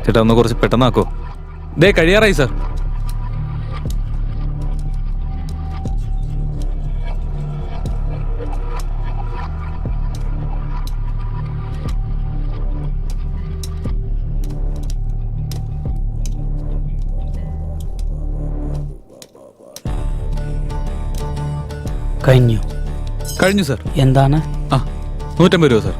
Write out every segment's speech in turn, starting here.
ചേട്ടാ ഒന്ന് കുറച്ച് പെട്ടെന്നാക്കോ. ദേ കഴിയാറായി സാർ. കഴിഞ്ഞു സാർ. എന്താണ്? 150 രൂപ സാർ.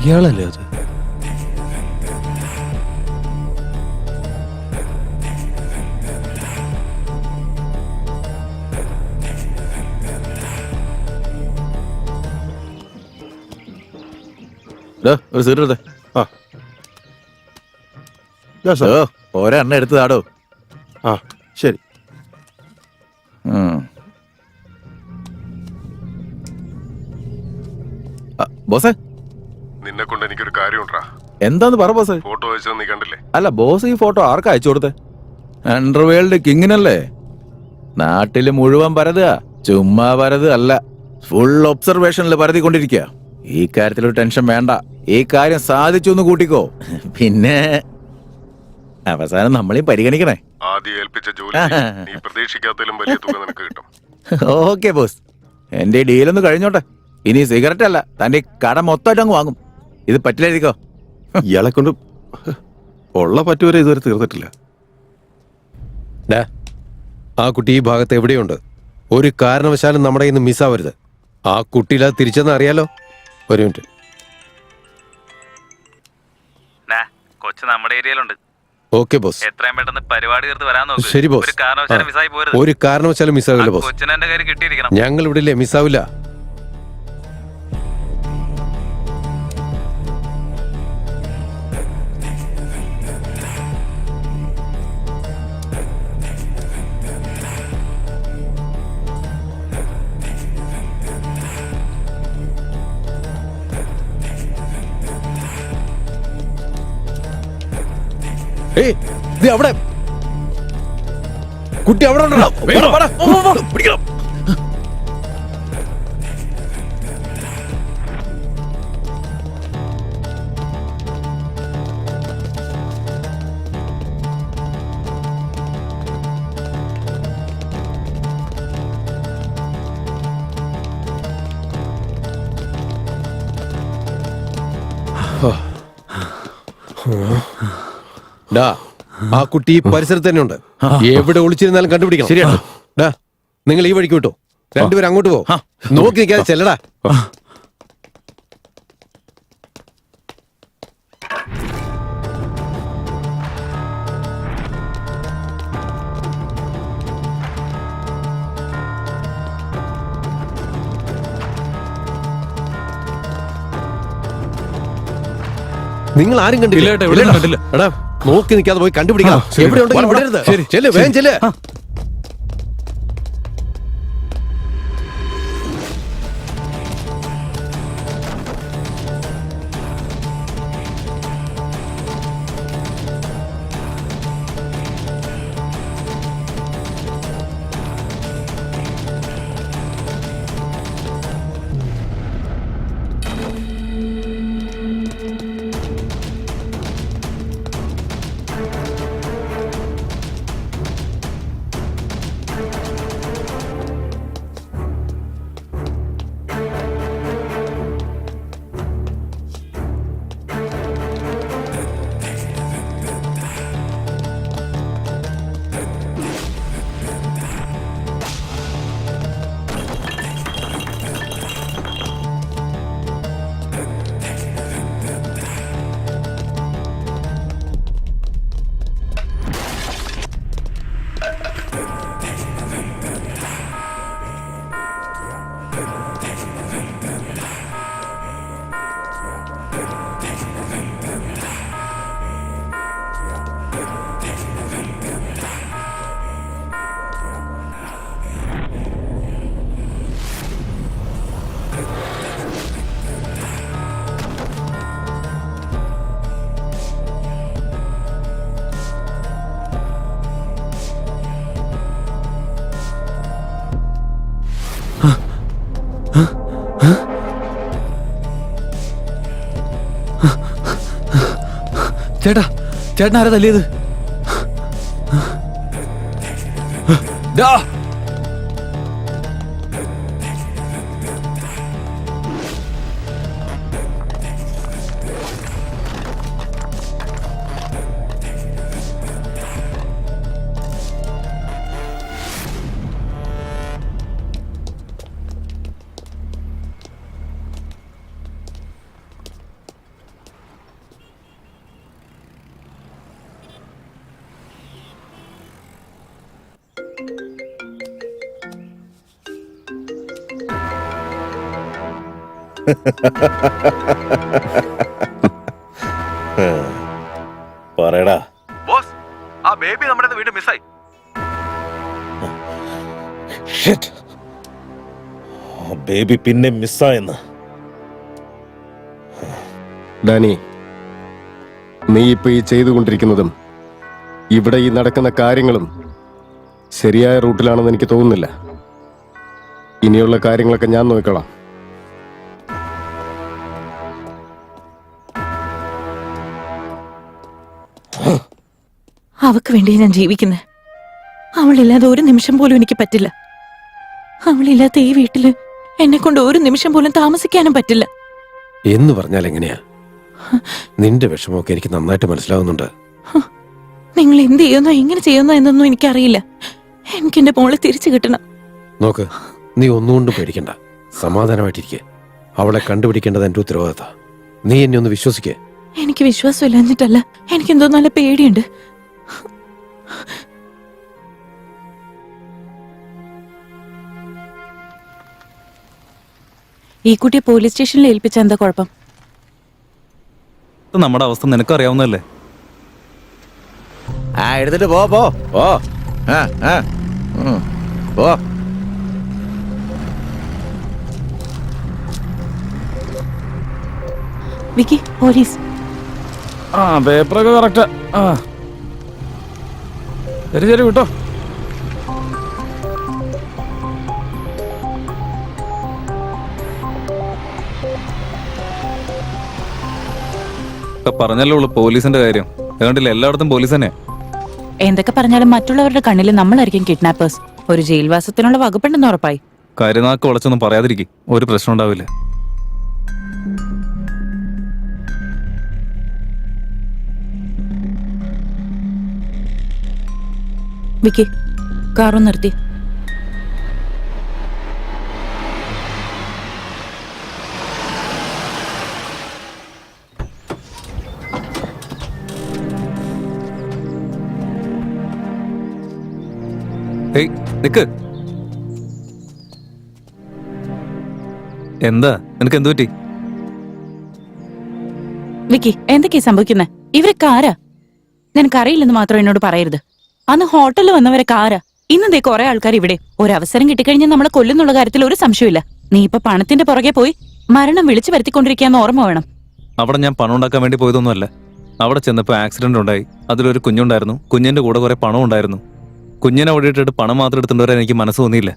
ഇയാളല്ലേ അത്? ഒരു സീറ്റ് എടുത്തേ. ഒരെണ്ണ എടുത്തതാടോ. ശരി. ബോസേ, നിന്നെ കൊണ്ട് എനിക്കൊരു കാര്യമുണ്ടാ. എന്താന്ന് പറ ബോസേ. ഫോട്ടോ അയച്ചത് നീ കണ്ടില്ലേ? അല്ല ബോസ്, ഈ ഫോട്ടോ ആർക്കാ അയച്ചു കൊടുത്തേ? അണ്ടർവേൾഡ് കിങ്ങിനല്ലേ? നാട്ടില് മുഴുവൻ പരതുക, ചുമ്മാ പരത് അല്ല, ഫുൾ ഒബ്സർവേഷനിൽ പരതിക്കൊണ്ടിരിക്കുക. ഈ കാര്യത്തിലൊരു ടെൻഷൻ വേണ്ട. ഈ കാര്യം സാധിച്ചു എന്ന് കൂട്ടിക്കോ. പിന്നെ അവസാനം നമ്മളീ പരിഗണിക്കണേ. ആദ്യം ഏൽപ്പിച്ച ജോലി നീ പ്രതീക്ഷിക്കാത്തതിലും വലിയ തുക നിനക്ക് കിട്ടും. ഓക്കെ ബോസ്, എന്റെ ഡീലൊന്ന് കഴിഞ്ഞോട്ടെ. ഇനി സിഗരറ്റ് അല്ല, തന്റെ കട മൊത്തമായിട്ട് അങ്ങ് വാങ്ങും. ഇത് പറ്റില്ലായിരിക്കോ? ഇയാളെ കൊണ്ട് ഉള്ള പറ്റുവരെ ഇതുവരെ തീർന്നിട്ടില്ല. ആ കുട്ടി ഈ ഭാഗത്ത് എവിടെയുണ്ട്. ഒരു കാരണവശാലും നമ്മുടെ ഇന്ന് മിസ്സാവരുത്. ആ കുട്ടിയില്ല തിരിച്ചെന്ന് അറിയാലോ. ഒരു മിനിറ്റ്. കൊച്ചു നമ്മുടെ ഏരിയയിലുണ്ട്. Okay boss. എത്രയും പെട്ടെന്ന് പരിപാടി തീർത്ത് വരാൻ നോക്ക്. ശരി ബോസ്. ഒരു കാരണവശാലും മിസ്സായി പോരുത്. ഒരു കാരണവശാലും മിസ്സാവില്ല ബോസ്. കൊച്ചിനെ എന്റെ കാര്യം കിട്ടിയിരിക്കണം. ഞങ്ങൾ ഇവിടെ ഇല്ലേ, മിസ്സാവില്ല. അവിടെ കുട്ടി അവിടെ ഉണ്ടോ? പിടിക്കണം. ആ കുട്ടി ഈ പരിസരത്ത് തന്നെ ഉണ്ട്. എവിടെ ഒളിച്ചിരുന്നാലും കണ്ടുപിടിക്കണം. ശരിയാണ്. നിങ്ങൾ ഈ വഴിക്ക് വിട്ടോ, രണ്ടുപേരും അങ്ങോട്ട് പോ. നോക്കി നിൽക്കാതെ ചെല്ലടാ. നിങ്ങൾ ആരും കണ്ടില്ല? എടാ, നോക്കി നിൽക്കാതെ പോയി കണ്ടുപിടിക്കണം. എവിടെ ഉണ്ടെങ്കിലും വിടരുത്. ചെല്ല്, വേഗം ചെല്ല്. ചേട്ടാ ചേട്ടൻ ആരാ തല്ലിയത്? ഡാ. പറയടാ. ബോസ്, ആ ബേബി നമ്മുടെ വീണ്ടും മിസ്സായി. Shit. ആ ബേബി പിന്നെ മിസ്സായെന്ന്. ഡാനി, നീ ഇപ്പൊ ഈ ചെയ്തുകൊണ്ടിരിക്കുന്നതും ഇവിടെ ഈ നടക്കുന്ന കാര്യങ്ങളും ശരിയായ റൂട്ടിലാണെന്ന് എനിക്ക് തോന്നുന്നില്ല. ഇനിയുള്ള കാര്യങ്ങളൊക്കെ ഞാൻ നോക്കിക്കോളാം. അവക്ക് വേണ്ടി ഞാൻ ജീവിക്കുന്നത്. അവളില്ലാതെ ഒരു നിമിഷം പോലും എനിക്ക് പറ്റില്ല. അവളില്ലാത്ത ഈ വീട്ടില് എന്നെ കൊണ്ട് ഒരു നിമിഷം പോലും താമസിക്കാനും പറ്റില്ല. എന്ന് പറഞ്ഞാൽ എങ്ങനെയാ? നിന്റെ വിഷമമൊക്കെ എനിക്ക് നന്നായിട്ട് മനസ്സിലാവുന്നുണ്ട്. നിങ്ങൾ എന്ത് ചെയ്യുന്നോ എങ്ങനെ ചെയ്യുന്നോ എന്നൊന്നും എനിക്കറിയില്ല. എനിക്ക് എന്റെ മോളെ തിരിച്ചു കിട്ടണം. നോക്ക്, നീ ഒന്നുകൊണ്ടും പേടിക്കണ്ട, സമാധാനമായിട്ടിരിക്കെ. അവളെ കണ്ടുപിടിക്കേണ്ടത് എന്റെ ഉത്തരവാദിത്ത. നീ എന്നെ ഒന്ന് വിശ്വസിക്കേ. എനിക്ക് വിശ്വാസം ഇല്ലാഞ്ഞിട്ടല്ല, എനിക്കെന്തോ നല്ല പേടിയുണ്ട്. ഈ കുട്ടിയെ പോലീസ് സ്റ്റേഷനിൽ ഏൽപ്പിച്ച എന്താ കുഴപ്പം? നമ്മുടെ അവസ്ഥ നിനക്ക് അറിയാവുന്നല്ലേ. ആ എടുത്തിട്ട് പോ പോ പോ. ആ ആ പോ. വിക്കി, പോലീസ്. ആ പേപ്പറൊക്കെ കറക്റ്റാ. ആ ശരി ശരി വിട്ടോ. പറഞ്ഞല്ലോ ഉള്ളു പോലീസിന്റെ കാര്യം. അതുകൊണ്ടില്ല എല്ലായിടത്തും പോലീസ് തന്നെ. എന്തൊക്കെ പറഞ്ഞാലും മറ്റുള്ളവരുടെ കണ്ണിൽ നമ്മളായിരിക്കും കിഡ്നാപ്പേഴ്സ്. ഒരു ജയിൽവാസത്തിനുള്ള വകുപ്പുണ്ടെന്ന് ഉറപ്പായി. കരുനാക്ക് വളച്ചൊന്നും പറയാതിരിക്കും, ഒരു പ്രശ്നം ഉണ്ടാവില്ല. വിക്കി, കാറും നിർത്തി. ഏയ് നിക്ക്. എന്താ നിനക്ക് എന്തു പറ്റി? വിക്കി, എന്തൊക്കെയാ സംഭവിക്കുന്നത്? ഇവരൊക്കെ ആരാ? നിനക്കറിയില്ലെന്ന് മാത്രം എന്നോട് പറയരുത്. അന്ന് ഹോട്ടലിൽ വന്നവരൊക്കെ ആരാ? ഇന്നതേ കുറെ ആൾക്കാർ ഇവിടെ. ഒരവസരം കിട്ടിക്കഴിഞ്ഞാൽ നമ്മളെ കൊല്ലുന്നുള്ള കാര്യത്തിൽ ഒരു സംശയമില്ല. നീ ഇപ്പൊ പണത്തിന്റെ പുറകെ പോയി മരണം വിളിച്ചു വരുത്തിക്കൊണ്ടിരിക്കാന്ന് ഓർമ്മ വേണം. അവിടെ ഞാൻ പണം ഉണ്ടാക്കാൻ വേണ്ടി പോയതൊന്നുമല്ല. അവിടെ ചെന്നപ്പോ ആക്സിഡന്റ് ഉണ്ടായി. അതിലൊരു കുഞ്ഞുണ്ടായിരുന്നു. കുഞ്ഞിന്റെ കൂടെ കുറെ പണം ഉണ്ടായിരുന്നു. കുഞ്ഞിനെ ഓടിയിട്ടിട്ട് പണം മാത്രം എടുത്തുകൊണ്ട് വരാൻ എനിക്ക് മനസ്സ് തോന്നിയില്ല.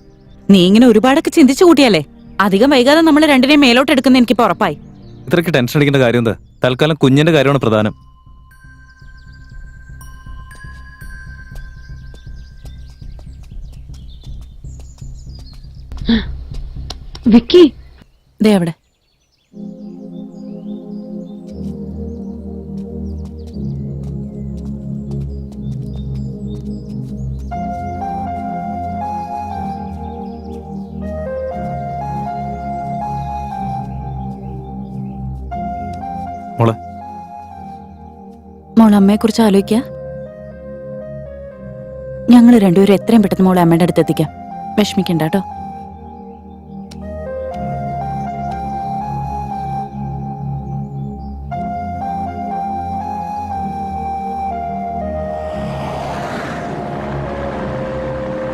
നീ ഇങ്ങനെ ഒരുപാടൊക്കെ ചിന്തിച്ചു കൂട്ടിയല്ലേ? അധികം വൈകാതെ നമ്മൾ രണ്ടിനെയും മേലോട്ട് എടുക്കുന്ന എനിക്കിപ്പോ ഉറപ്പായി. ഇത്രയ്ക്ക് ടെൻഷൻ അടിക്കേണ്ട കാര്യം എന്താ? തൽക്കാലം കുഞ്ഞിന്റെ കാര്യമാണ് പ്രധാനം. വിക്കി, ദേ അവിടെ. മോളെ, മോൾ അമ്മയെ കുറിച്ച് ആലോചിക്ക. ഞങ്ങൾ രണ്ടുപേരും എത്രയും പെട്ടെന്ന് മോളെ അമ്മയുടെ അടുത്ത് എത്തിക്കാം. വിഷമിക്കണ്ട കേട്ടോ.